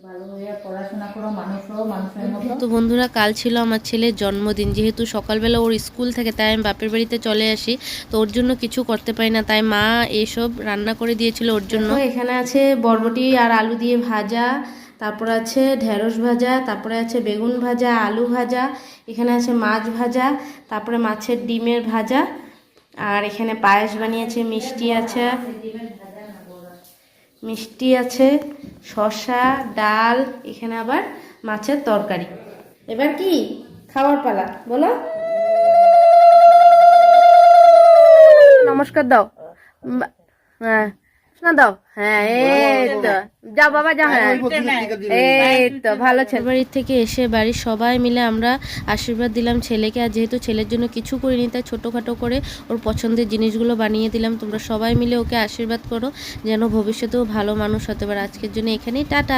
ভালো হয়ে পড়াশোনা করো, মানুষ হও, মানুষের মতো। তো বন্ধুরা, কাল ছিল আমার ছেলের জন্মদিন। যেহেতু সকালবেলা ওর স্কুল থাকে, তাই আমি বাপের বাড়িতে চলে আসি। তো ওর জন্য কিছু করতে পারি না, তাই মা এসব রান্না করে দিয়েছিল ওর জন্য। এখানে আছে বরবটি আর আলু দিয়ে ভাজা, তারপর আছে ঢেঁড়স ভাজা, তারপরে আছে বেগুন ভাজা, আলু ভাজা, এখানে আছে মাছ ভাজা, তারপরে মাছের ডিমের ভাজা, আর এখানে পায়েস বানিয়েছে, মিষ্টি আছে, শসা, ডাল, এখানে আবার মাছের তরকারি। এবার কি খাওয়ার পালা, বলো। নমস্কার দাও। হ্যাঁ না দাও। হ্যাঁ এই তো, যাও বাবা যাও। হ্যাঁ এই তো ভালো। ছেলে বাড়ির থেকে এসে বাড়ির সবাই মিলে আমরা আশীর্বাদ দিলাম ছেলেকে। আর যেহেতু ছেলের জন্য কিছু করিনি, তাই ছোটোখাটো করে ওর পছন্দের জিনিসগুলো বানিয়ে দিলাম। তোমরা সবাই মিলে ওকে আশীর্বাদ করো যেন ভবিষ্যতেও ভালো মানুষ হতে পারে। আজকের জন্য এখানেই টাটা।